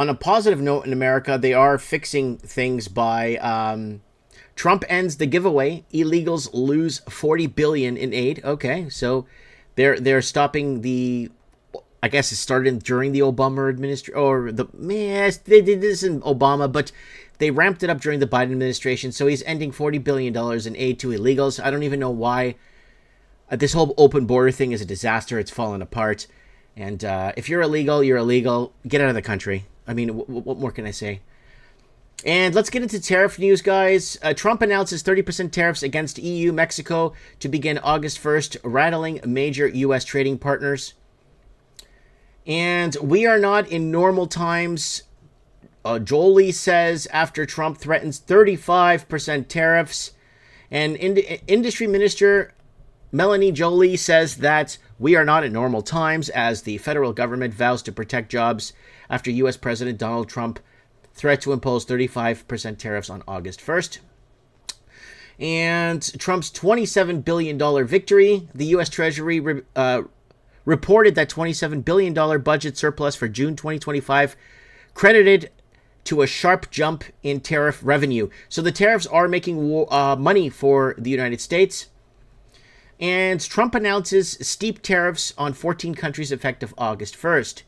On a positive note, in America, they are fixing things by Trump ends the giveaway. Illegals lose 40 billion in aid. Okay, so they're stopping the. I guess it started during the Obama administration, or they did this in Obama, but they ramped it up during the Biden administration. So he's ending $40 billion in aid to illegals. I don't even know why. This whole open border thing is a disaster. It's fallen apart. And if you're illegal, you're illegal. Get out of the country. I mean, what more can I say? And let's get into tariff news, guys. Trump announces 30% tariffs against EU, Mexico to begin August 1st, rattling major U.S. trading partners. And we are not in normal times. Jolie says after Trump threatens 35% tariffs. And Industry Minister Melanie Jolie says that we are not in normal times as the federal government vows to protect jobs after U.S. President Donald Trump threat to impose 35% tariffs on August 1st. And Trump's $27 billion victory. The U.S. Treasury reported that $27 billion budget surplus for June 2025 credited to a sharp jump in tariff revenue. So the tariffs are making money for the United States. And Trump announces steep tariffs on 14 countries effective August 1st.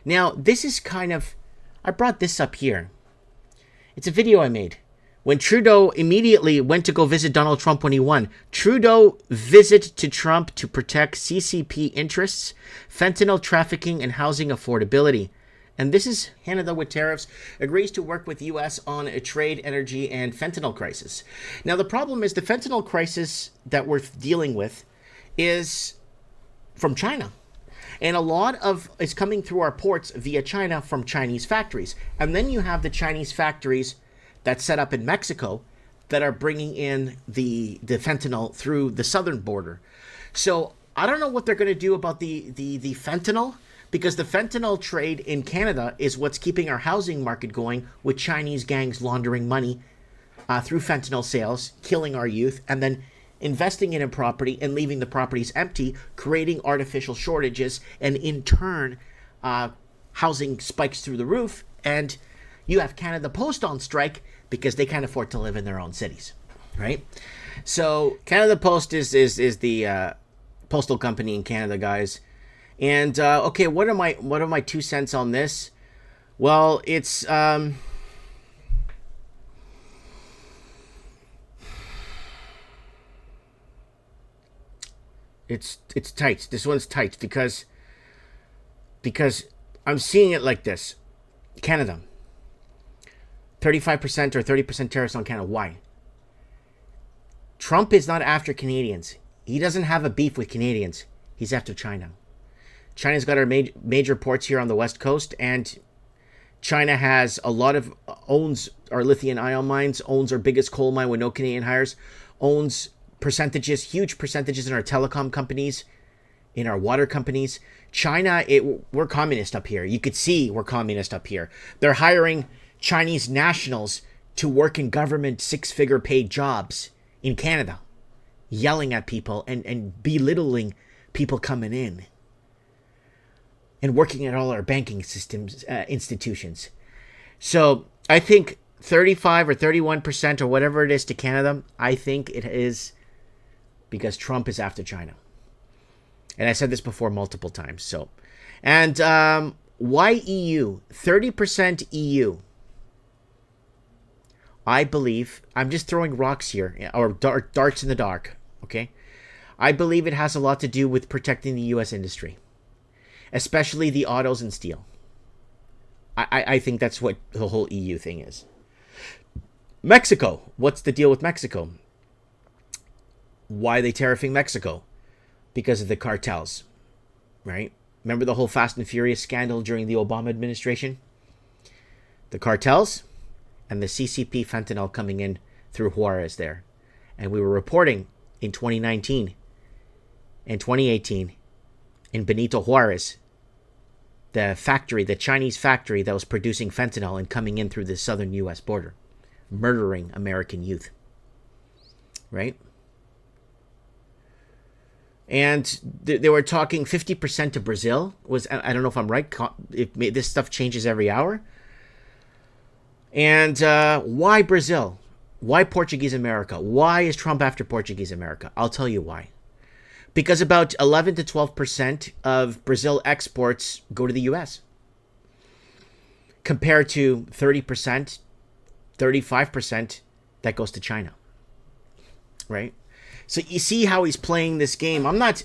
Now, this is kind of... I brought this up here. It's a video I made. When Trudeau immediately went to go visit Donald Trump when he won. Trudeau visit to Trump to protect CCP interests, fentanyl trafficking, and housing affordability. And this is Canada with tariffs, agrees to work with U.S. on a trade, energy, and fentanyl crisis. Now, the problem is the fentanyl crisis that we're dealing with is from China. And a lot of is coming through our ports via China from Chinese factories. And then you have the Chinese factories that set up in Mexico that are bringing in the fentanyl through the southern border. So I don't know what they're going to do about the fentanyl, because the fentanyl trade in Canada is what's keeping our housing market going, with Chinese gangs laundering money through fentanyl sales, killing our youth, and then investing in a property and leaving the properties empty, creating artificial shortages, and in turn, housing spikes through the roof, and you have Canada Post on strike because they can't afford to live in their own cities, right? So Canada Post is the postal company in Canada, guys. And okay, what are my 2 cents on this? Well, it's tight. This one's tight because I'm seeing it like this. Canada, 35% or 30% tariffs on Canada. Why? Trump is not after Canadians. He doesn't have a beef with Canadians. He's after China. China's got our major ports here on the West Coast, and China has a lot of, owns our lithium ion mines, owns our biggest coal mine with no Canadian hires, owns percentages, huge percentages in our telecom companies, in our water companies. China, we're communist up here. You could see we're communist up here. They're hiring Chinese nationals to work in government 6-figure paid jobs in Canada, yelling at people and belittling people coming in and working at all our banking systems, institutions. So I think 35 or 31% or whatever it is to Canada, I think it is because Trump is after China. And I said this before multiple times. So, and why EU? 30% EU. I believe, I'm just throwing rocks here, or darts in the dark, okay? I believe it has a lot to do with protecting the U.S. industry, especially the autos and steel. I think that's what the whole EU thing is. Mexico. What's the deal with Mexico? Why are they tariffing Mexico? Because of the cartels, right? Remember the whole Fast and Furious scandal during the Obama administration? The cartels and the CCP fentanyl coming in through Juarez there. And we were reporting in 2019 and 2018 in Benito Juarez, the Chinese factory that was producing fentanyl and coming in through the southern U.S. border, murdering American youth, right? And they were talking 50% to Brazil. I don't know if I'm right, if this stuff changes every hour. And why Brazil? Why Portuguese America? Why is Trump after Portuguese America? I'll tell you why. Because about 11 to 12% of Brazil exports go to the US, compared to 30%, 35% that goes to China. Right? So you see how he's playing this game. I'm not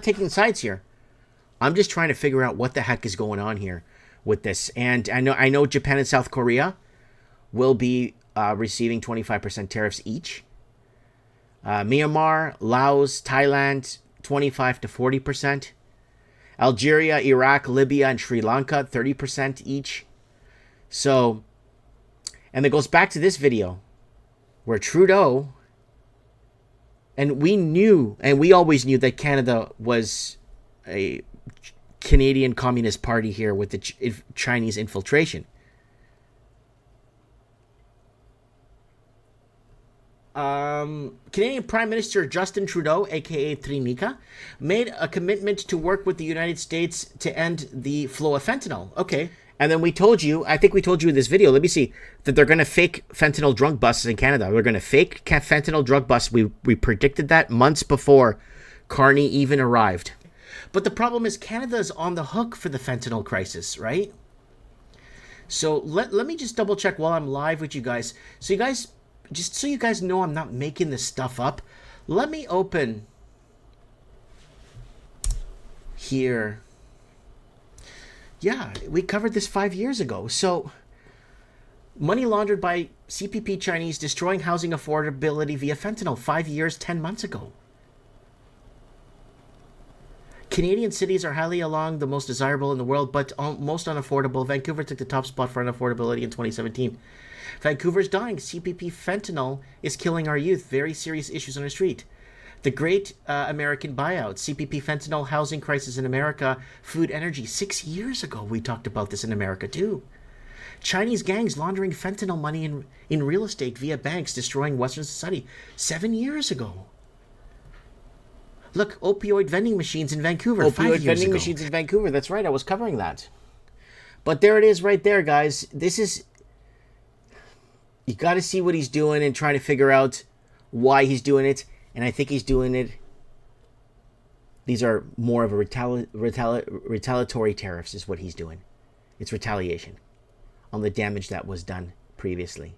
taking sides here. I'm just trying to figure out what the heck is going on here with this. And I know Japan and South Korea will be receiving 25% tariffs each. Myanmar, Laos, Thailand, 25 to 40%. Algeria, Iraq, Libya, and Sri Lanka, 30% each. So, and it goes back to this video where Trudeau, and we always knew that Canada was a Canadian Communist Party here with the Chinese infiltration. Canadian Prime Minister Justin Trudeau, aka Trinica, made a commitment to work with the United States to end the flow of fentanyl. Okay. And then we told you, I think we told you in this video, let me see, that they're going to fake fentanyl drug busts in Canada. They're going to fake fentanyl drug busts. We predicted that months before Carney even arrived. But the problem is Canada is on the hook for the fentanyl crisis, right? So let me just double check while I'm live with you guys. So you guys know I'm not making this stuff up, let me open here. Yeah, we covered this 5 years ago. So, money laundered by CPP Chinese destroying housing affordability via fentanyl 5 years, 10 months ago. Canadian cities are highly along the most desirable in the world, but most unaffordable. Vancouver took the top spot for unaffordability in 2017. Vancouver's dying. CPP fentanyl is killing our youth. Very serious issues on the street. The Great American Buyout, CPP fentanyl housing crisis in America, food energy. 6 years ago, we talked about this in America too. Chinese gangs laundering fentanyl money in real estate via banks, destroying Western society. 7 years ago. Look, opioid vending machines in Vancouver. Opioid vending machines in Vancouver. That's right. I was covering that. But there it is right there, guys. This is... You got to see what he's doing and try to figure out why he's doing it. And I think he's doing it. These are more of a retaliatory tariffs is what he's doing. It's retaliation on the damage that was done previously.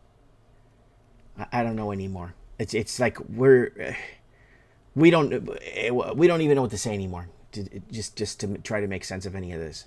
I don't know anymore. It's like we don't even know what to say anymore. Just to try to make sense of any of this.